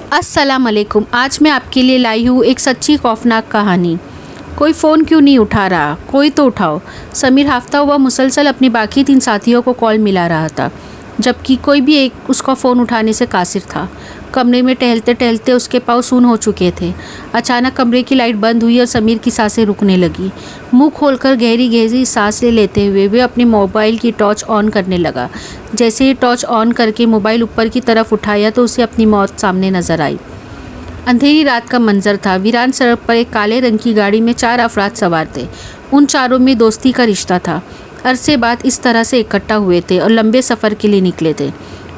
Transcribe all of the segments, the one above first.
अस्सलाम वालेकुम। आज मैं आपके लिए लाई हूँ एक सच्ची खौफनाक कहानी। कोई फ़ोन क्यों नहीं उठा रहा? कोई तो उठाओ। समीर हांफता हुआ मुसलसल अपने बाकी 3 साथियों को कॉल मिला रहा था, जबकि कोई भी एक उसका फ़ोन उठाने से कासिर था। कमरे में टहलते टहलते उसके पाँव सून हो चुके थे। अचानक कमरे की लाइट बंद हुई और समीर की सांसें रुकने लगी। मुंह खोलकर गहरी गहरी सांस लेते हुए वे अपने मोबाइल की टॉर्च ऑन करने लगा। जैसे ही टॉर्च ऑन करके मोबाइल ऊपर की तरफ उठाया तो उसे अपनी मौत सामने नजर आई। अंधेरी रात का मंजर था। वीरान सड़क पर एक काले रंग की गाड़ी में 4 अफराद सवार थे। उन चारों में दोस्ती का रिश्ता था। अरसे बाद इस तरह से इकट्ठा हुए थे और लंबे सफ़र के लिए निकले थे।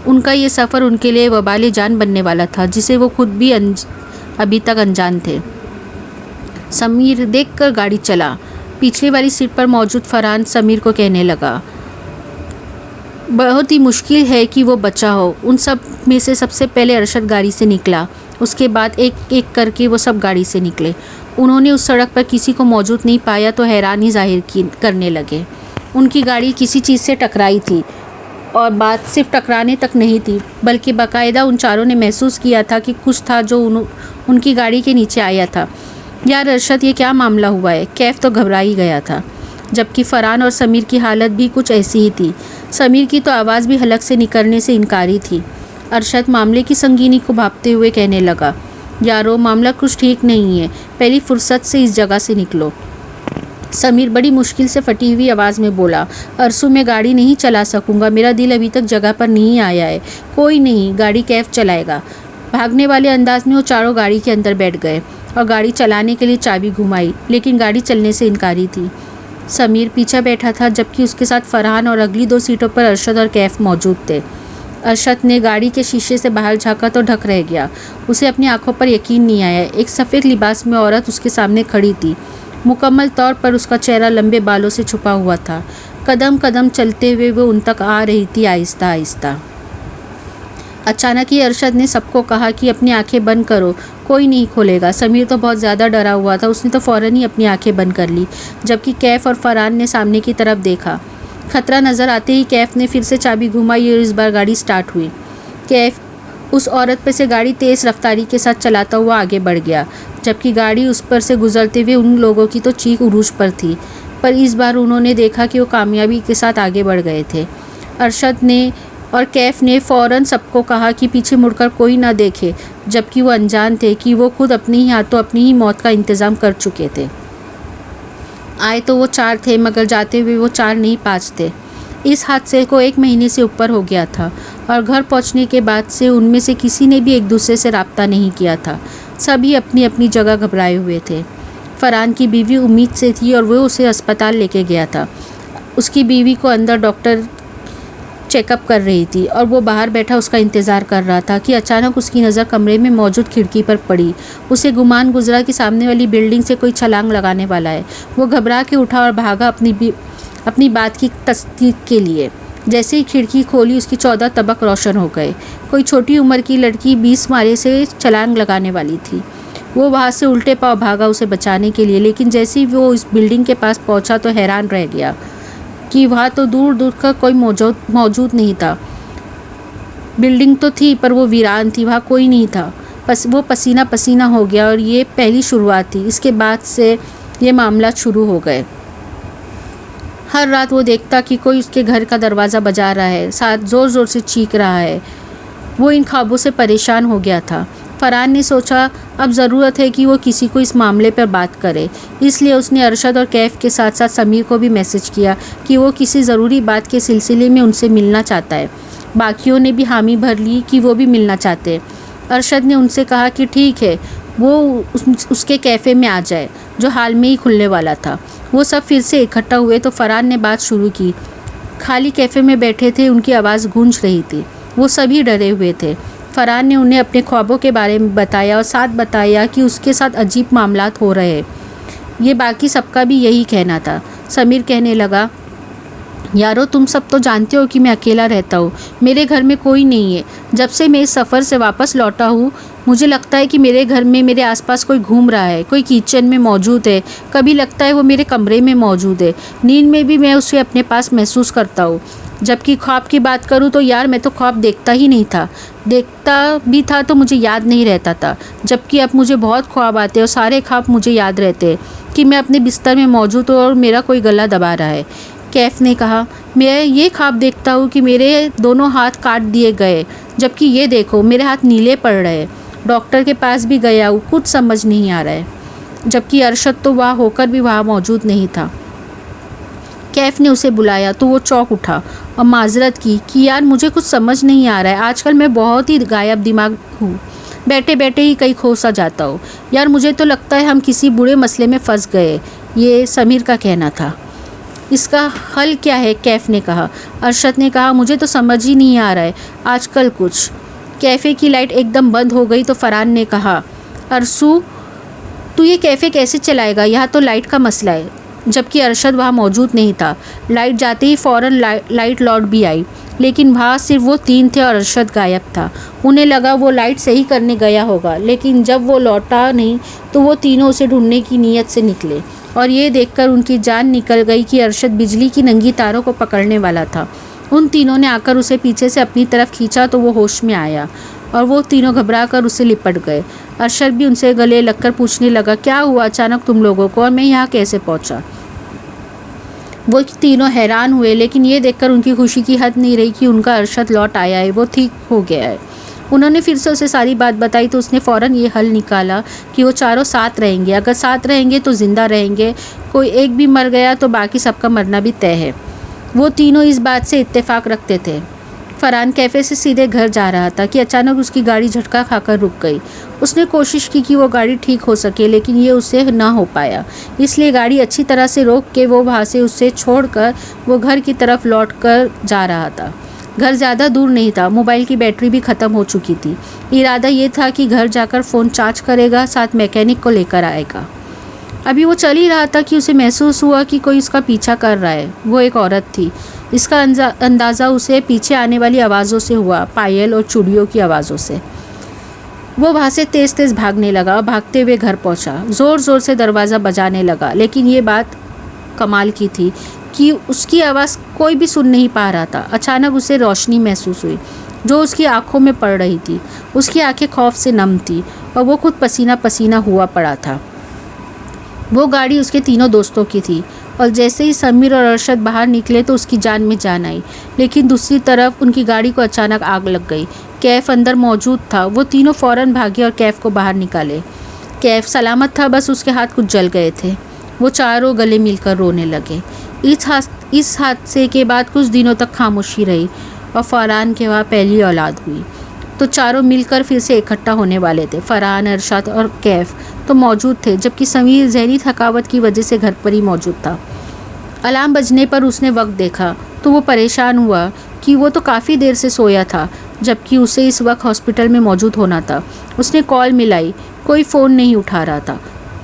उनका ये सफ़र उनके लिए वबाले जान बनने वाला था, जिसे वो खुद भी अभी तक अनजान थे। समीर देखकर गाड़ी चला। पिछली वाली सीट पर मौजूद फरहान समीर को कहने लगा, बहुत ही मुश्किल है कि वो बचा हो। उन सब में से सबसे पहले अरशद गाड़ी से निकला। उसके बाद एक एक करके वो सब गाड़ी से निकले। उन्होंने उस सड़क पर किसी को मौजूद नहीं पाया तो हैरानी जाहिर करने लगे। उनकी गाड़ी किसी चीज़ से टकराई थी, और बात सिर्फ टकराने तक नहीं थी, बल्कि बाकायदा उन चारों ने महसूस किया था कि कुछ था जो उनकी गाड़ी के नीचे आया था। यार अरशद, ये क्या मामला हुआ है? कैफ तो घबरा ही गया था, जबकि फरहान और समीर की हालत भी कुछ ऐसी ही थी। समीर की तो आवाज़ भी हलक से निकलने से इनकारी थी। अरशद मामले की संगीनी को भांपते हुए कहने लगा, यारो मामला कुछ ठीक नहीं है, पहली फुर्सत से इस जगह से निकलो। समीर बड़ी मुश्किल से फटी हुई आवाज़ में बोला, अरसू मैं गाड़ी नहीं चला सकूँगा, मेरा दिल अभी तक जगह पर नहीं आया है। कोई नहीं, गाड़ी कैफ चलाएगा। भागने वाले अंदाज में वो चारों गाड़ी के अंदर बैठ गए और गाड़ी चलाने के लिए चाबी घुमाई, लेकिन गाड़ी चलने से इनकारी थी। समीर पीछे बैठा था, जबकि उसके साथ फरहान और अगली 2 सीटों पर अरशद और कैफ मौजूद थे। अरशद ने गाड़ी के शीशे से बाहर झाँका तो ढक रह गया। उसे अपनी आंखों पर यकीन नहीं आया। एक सफ़ेद लिबास में औरत उसके सामने खड़ी थी। मुकम्मल तौर पर उसका चेहरा लंबे बालों से छुपा हुआ था। कदम कदम चलते हुए वो उन तक आ रही थी, आहिस्ता आहिस्ता। अचानक ही अरशद ने सबको कहा कि अपनी आंखें बंद करो, कोई नहीं खोलेगा। समीर तो बहुत ज़्यादा डरा हुआ था, उसने तो फ़ौरन ही अपनी आंखें बंद कर ली, जबकि कैफ और फरहान ने सामने की तरफ देखा। खतरा नज़र आते ही कैफ ने फिर से चाबी घुमाई और इस बार गाड़ी स्टार्ट हुई। कैफ उस औरत पर से गाड़ी तेज़ रफ्तारी के साथ चलाता हुआ आगे बढ़ गया, जबकि गाड़ी उस पर से गुजरते हुए उन लोगों की तो चीख उरूज पर थी। पर इस बार उन्होंने देखा कि वो कामयाबी के साथ आगे बढ़ गए थे। अरशद ने और कैफ ने फ़ौरन सबको कहा कि पीछे मुड़कर कोई ना देखे, जबकि वो अनजान थे कि वो खुद अपने ही हाथों अपनी ही मौत का इंतज़ाम कर चुके थे। आए तो वो 4 थे, मगर जाते हुए वो 4 नहीं 5 थे। इस हादसे को 1 महीने से ऊपर हो गया था और घर पहुंचने के बाद से उनमें से किसी ने भी एक दूसरे से रब्ता नहीं किया था। सभी अपनी अपनी जगह घबराए हुए थे। फरहान की बीवी उम्मीद से थी और वो उसे अस्पताल लेके गया था। उसकी बीवी को अंदर डॉक्टर चेकअप कर रही थी और वो बाहर बैठा उसका इंतज़ार कर रहा था कि अचानक उसकी नज़र कमरे में मौजूद खिड़की पर पड़ी। उसे गुमान गुजरा कि सामने वाली बिल्डिंग से कोई छलांग लगाने वाला है। वो घबरा के उठा और भागा अपनी बात की तस्दीक के लिए। जैसे ही खिड़की खोली, उसकी 14 तबक रोशन हो गए। कोई छोटी उम्र की लड़की 20 मारे से छलांग लगाने वाली थी। वो वहाँ से उल्टे पाँव भागा उसे बचाने के लिए, लेकिन जैसे ही वो इस बिल्डिंग के पास पहुँचा तो हैरान रह गया कि वहाँ तो दूर दूर का कोई मौजूद नहीं था। बिल्डिंग तो थी, पर वो वीरान थी, वहाँ कोई नहीं था। वो पसीना पसीना हो गया और ये पहली शुरुआत थी। इसके बाद से ये मामला शुरू हो गए। हर रात वो देखता कि कोई उसके घर का दरवाज़ा बजा रहा है, साथ ज़ोर ज़ोर से चीख रहा है। वो इन ख्वाबों से परेशान हो गया था। फरहान ने सोचा अब ज़रूरत है कि वो किसी को इस मामले पर बात करे, इसलिए उसने अरशद और कैफ के साथ साथ समीर को भी मैसेज किया कि वो किसी ज़रूरी बात के सिलसिले में उनसे मिलना चाहता है। बाकियों ने भी हामी भर ली कि वो भी मिलना चाहते हैं। अरशद ने उनसे कहा कि ठीक है, वो उसके कैफ़े में आ जाए, जो हाल में ही खुलने वाला था। वो सब फिर से इकट्ठा हुए तो फरहान ने बात शुरू की। खाली कैफ़े में बैठे थे, उनकी आवाज़ गूंज रही थी। वो सभी डरे हुए थे। फरहान ने उन्हें अपने ख्वाबों के बारे में बताया और साथ बताया कि उसके साथ अजीब मामलात हो रहे हैं। ये बाकी सबका भी यही कहना था। समीर कहने लगा, यारो तुम सब तो जानते हो कि मैं अकेला रहता हूँ, मेरे घर में कोई नहीं है। जब से मैं इस सफ़र से वापस लौटा हूँ, मुझे लगता है कि मेरे घर में मेरे आसपास कोई घूम रहा है, कोई किचन में मौजूद है, कभी लगता है वो मेरे कमरे में मौजूद है। नींद में भी मैं उसे अपने पास महसूस करता हूँ। जबकि ख्वाब की बात करूँ तो यार मैं तो ख्वाब देखता ही नहीं था, देखता भी था तो मुझे याद नहीं रहता था, जबकि अब मुझे बहुत ख्वाब आते और सारे ख्वाब मुझे याद रहते हैं कि मैं अपने बिस्तर में मौजूद हूँ और मेरा कोई गला दबा रहा है। कैफ ने कहा, मैं ये ख्वाब देखता हूँ कि मेरे दोनों हाथ काट दिए गए, जबकि ये देखो मेरे हाथ नीले पड़ रहे। डॉक्टर के पास भी गया हूँ, कुछ समझ नहीं आ रहा है। जबकि अरशद तो वहाँ होकर भी वहाँ मौजूद नहीं था। कैफ ने उसे बुलाया तो वो चौंक उठा और माजरत की कि यार मुझे कुछ समझ नहीं आ रहा है, आजकल मैं बहुत ही गायब दिमाग हूँ, बैठे बैठे ही कहीं खो सा जाता हूँ। यार मुझे तो लगता है हम किसी बुरे मसले में फंस गए, ये समीर का कहना था। इसका हल क्या है? कैफ ने कहा। अरशद ने कहा, मुझे तो समझ ही नहीं आ रहा है आजकल कुछ। कैफ़े की लाइट एकदम बंद हो गई तो फरहान ने कहा, अरसू तू ये कैफ़े कैसे चलाएगा, यहाँ तो लाइट का मसला है। जबकि अरशद वहाँ मौजूद नहीं था। लाइट जाते ही फ़ौरन लाइट लौट भी आई, लेकिन वहाँ सिर्फ वो तीन थे और अरशद गायब था। उन्हें लगा वो लाइट सही करने गया होगा, लेकिन जब वो लौटा नहीं तो वो तीनों उसे ढूंढने की नीयत से निकले और ये देखकर उनकी जान निकल गई कि अरशद बिजली की नंगी तारों को पकड़ने वाला था। उन तीनों ने आकर उसे पीछे से अपनी तरफ खींचा तो वो होश में आया और वो तीनों घबराकर उसे लिपट गए। अरशद भी उनसे गले लगकर पूछने लगा, क्या हुआ अचानक तुम लोगों को और मैं यहाँ कैसे पहुँचा? वो तीनों हैरान हुए, लेकिन ये देखकर उनकी खुशी की हद नहीं रही कि उनका अरशद लौट आया है, वो ठीक हो गया है। उन्होंने फिर से उसे सारी बात बताई तो उसने फ़ौरन ये हल निकाला कि वो चारों साथ रहेंगे। अगर साथ रहेंगे तो ज़िंदा रहेंगे, कोई एक भी मर गया तो बाकी सबका मरना भी तय है। वो तीनों इस बात से इत्तेफाक रखते थे। फरहान कैफ़े से सीधे घर जा रहा था कि अचानक उसकी गाड़ी झटका खाकर रुक गई। उसने कोशिश की कि वो गाड़ी ठीक हो सके, लेकिन ये उससे ना हो पाया। इसलिए गाड़ी अच्छी तरह से रोक के वो वहाँ से उसे छोड़कर वो घर की तरफ लौट कर जा रहा था। घर ज़्यादा दूर नहीं था, मोबाइल की बैटरी भी ख़त्म हो चुकी थी। इरादा ये था कि घर जाकर फ़ोन चार्ज करेगा, साथ मैकेनिक को लेकर आएगा। अभी वो चल ही रहा था कि उसे महसूस हुआ कि कोई उसका पीछा कर रहा है। वो एक औरत थी। इसका अंदाज़ा उसे पीछे आने वाली आवाज़ों से हुआ, पायल और चूड़ियों की आवाज़ों से। वो वहाँ से तेज़ तेज़ भागने लगा और भागते हुए घर पहुँचा। ज़ोर ज़ोर से दरवाज़ा बजाने लगा, लेकिन ये बात कमाल की थी कि उसकी आवाज़ कोई भी सुन नहीं पा रहा था। अचानक उसे रोशनी महसूस हुई जो उसकी आंखों में पड़ रही थी। उसकी आंखें खौफ से नम थी और वो खुद पसीना पसीना हुआ पड़ा था। वो गाड़ी उसके तीनों दोस्तों की थी और जैसे ही समीर और अरशद बाहर निकले तो उसकी जान में जान आई। लेकिन दूसरी तरफ उनकी गाड़ी को अचानक आग लग गई। कैफ अंदर मौजूद था। वो तीनों फ़ौरन भागे और कैफ को बाहर निकाले। कैफ सलामत था, बस उसके हाथ कुछ जल गए थे। वो चारों गले मिलकर रोने लगे। इस हादसे के बाद कुछ दिनों तक खामोशी रही और फरहान के वहाँ पहली औलाद हुई तो चारों मिलकर फिर से इकट्ठा होने वाले थे। फरहान, अरशद और कैफ तो मौजूद थे, जबकि समीर जहनी थकावट की वजह से घर पर ही मौजूद था। अलार्म बजने पर उसने वक्त देखा तो वो परेशान हुआ कि वो तो काफ़ी देर से सोया था, जबकि उसे इस वक्त हॉस्पिटल में मौजूद होना था। उसने कॉल मिलाई, कोई फ़ोन नहीं उठा रहा था।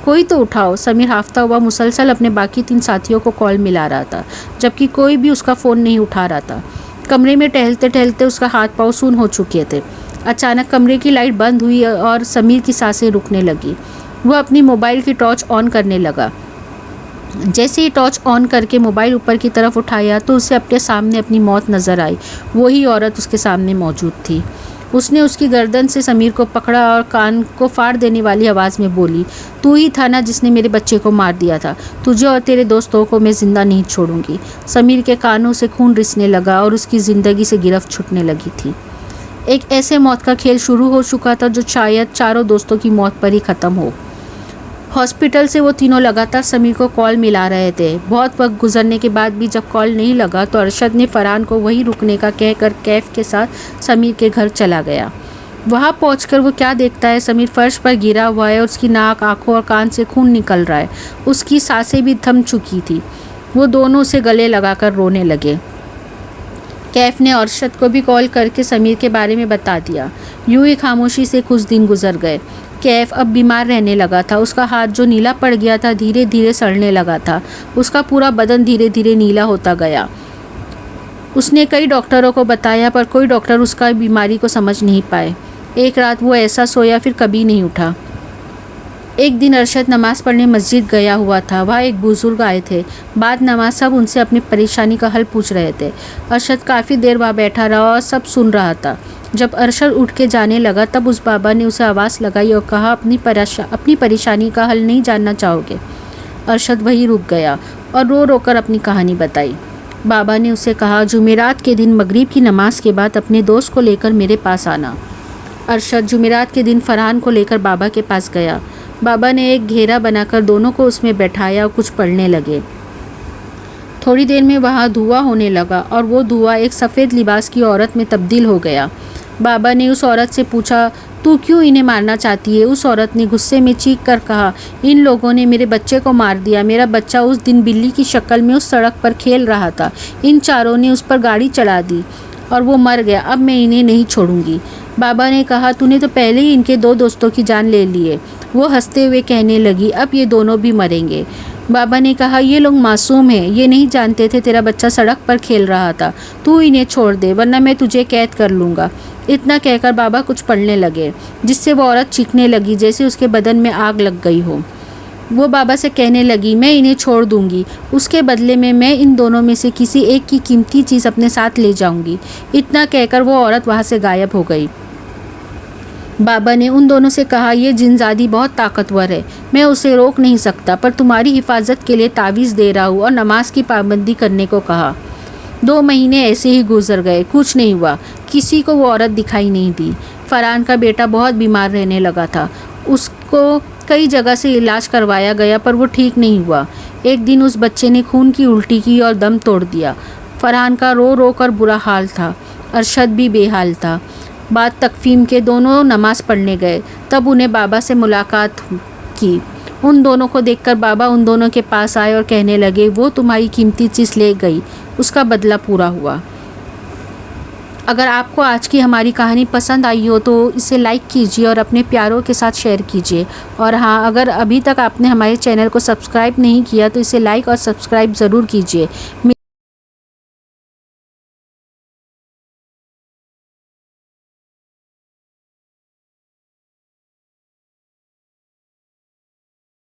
कोई तो उठाओ। समीर हाफता हुआ मुसलसल अपने बाकी 3 साथियों को कॉल मिला रहा था, जबकि कोई भी उसका फ़ोन नहीं उठा रहा था। कमरे में टहलते टहलते उसका हाथ पाँव सून हो चुके थे। अचानक कमरे की लाइट बंद हुई और समीर की सांसें रुकने लगी। वह अपनी मोबाइल की टॉर्च ऑन करने लगा। जैसे ही टॉर्च ऑन करके मोबाइल ऊपर की तरफ उठाया तो उसे अपने सामने अपनी मौत नज़र आई। वही औरत उसके सामने मौजूद थी। उसने उसकी गर्दन से समीर को पकड़ा और कान को फाड़ देने वाली आवाज़ में बोली, तू ही था ना जिसने मेरे बच्चे को मार दिया था? तुझे और तेरे दोस्तों को मैं ज़िंदा नहीं छोड़ूंगी। समीर के कानों से खून रिसने लगा और उसकी ज़िंदगी से गिरफ्त छूटने लगी थी। एक ऐसे मौत का खेल शुरू हो चुका था जो शायद चारों दोस्तों की मौत पर ही ख़त्म हो। हॉस्पिटल से वो तीनों लगातार समीर को कॉल मिला रहे थे। बहुत वक्त गुजरने के बाद भी जब कॉल नहीं लगा तो अरशद ने फरहान को वहीं रुकने का कहकर कैफ के साथ समीर के घर चला गया। वहाँ पहुंचकर वो क्या देखता है, समीर फर्श पर गिरा हुआ है और उसकी नाक, आंखों और कान से खून निकल रहा है। उसकी सांसें भी थम चुकी थी। वो दोनों उसे गले लगाकर रोने लगे। कैफ ने अरशद को भी कॉल करके समीर के बारे में बता दिया। यूं ही खामोशी से कुछ दिन गुजर गए। कैफ अब बीमार रहने लगा था। उसका हाथ जो नीला पड़ गया था धीरे धीरे सड़ने लगा था। उसका पूरा बदन धीरे धीरे नीला होता गया। उसने कई डॉक्टरों को बताया पर कोई डॉक्टर उसका बीमारी को समझ नहीं पाए। एक रात वो ऐसा सोया फिर कभी नहीं उठा। एक दिन अरशद नमाज़ पढ़ने मस्जिद गया हुआ था। वहाँ एक बुज़ुर्ग आए थे। बाद नमाज सब उनसे अपनी परेशानी का हल पूछ रहे थे। अरशद काफ़ी देर वहाँ बैठा रहा और सब सुन रहा था। जब अरशद उठ के जाने लगा तब उस बाबा ने उसे आवाज़ लगाई और कहा, अपनी परेशानी का हल नहीं जानना चाहोगे? अरशद वहीं रुक गया और रो रो कर अपनी कहानी बताई। बाबा ने उसे कहा, जुमेरात के दिन मगरिब की नमाज के बाद अपने दोस्त को लेकर मेरे पास आना। अरशद जुमेरात के दिन फरहान को लेकर बाबा के पास गया। बाबा ने एक घेरा बनाकर दोनों को उसमें बैठाया और कुछ पढ़ने लगे। थोड़ी देर में वहाँ धुआं होने लगा और वो धुआं एक सफ़ेद लिबास की औरत में तब्दील हो गया। बाबा ने उस औरत से पूछा, तू क्यों इन्हें मारना चाहती है? उस औरत ने गुस्से में चीख कर कहा, इन लोगों ने मेरे बच्चे को मार दिया। मेरा बच्चा उस दिन बिल्ली की शक्ल में उस सड़क पर खेल रहा था। इन चारों ने उस पर गाड़ी चला दी और वो मर गया। अब मैं इन्हें नहीं छोड़ूंगी। बाबा ने कहा, तूने तो पहले ही इनके 2 दोस्तों की जान ले ली है। वो हंसते हुए कहने लगी, अब ये दोनों भी मरेंगे। बाबा ने कहा, ये लोग मासूम हैं, ये नहीं जानते थे तेरा बच्चा सड़क पर खेल रहा था। तू इन्हें छोड़ दे वरना मैं तुझे कैद कर लूँगा। इतना कहकर बाबा कुछ पढ़ने लगे, जिससे वो औरत चीखने लगी जैसे उसके बदन में आग लग गई हो। वो बाबा से कहने लगी, मैं इन्हें छोड़ दूंगी, उसके बदले में मैं इन दोनों में से किसी एक की कीमती चीज़ अपने साथ ले जाऊंगी। इतना कहकर वो औरत वहाँ से गायब हो गई। बाबा ने उन दोनों से कहा, यह जिनजादी बहुत ताकतवर है, मैं उसे रोक नहीं सकता, पर तुम्हारी हिफाजत के लिए तावीज़ दे रहा हूँ और नमाज की पाबंदी करने को कहा। 2 महीने ऐसे ही गुजर गए, कुछ नहीं हुआ। किसी को वो औरत दिखाई नहीं दी। फरहान का बेटा बहुत बीमार रहने लगा था। उसको कई जगह से इलाज करवाया गया पर वो ठीक नहीं हुआ। एक दिन उस बच्चे ने खून की उल्टी की और दम तोड़ दिया। फरहान का रो रो कर बुरा हाल था। अरशद भी बेहाल था। बाद तकफीम के दोनों नमाज़ पढ़ने गए। तब उन्हें बाबा से मुलाकात की। उन दोनों को देखकर बाबा उन दोनों के पास आए और कहने लगे, वो तुम्हारी कीमती चीज़ ले गई, उसका बदला पूरा हुआ। अगर आपको आज की हमारी कहानी पसंद आई हो तो इसे लाइक कीजिए और अपने प्यारों के साथ शेयर कीजिए। और हाँ, अगर अभी तक आपने हमारे चैनल को सब्सक्राइब नहीं किया तो इसे लाइक और सब्सक्राइब ज़रूर कीजिए।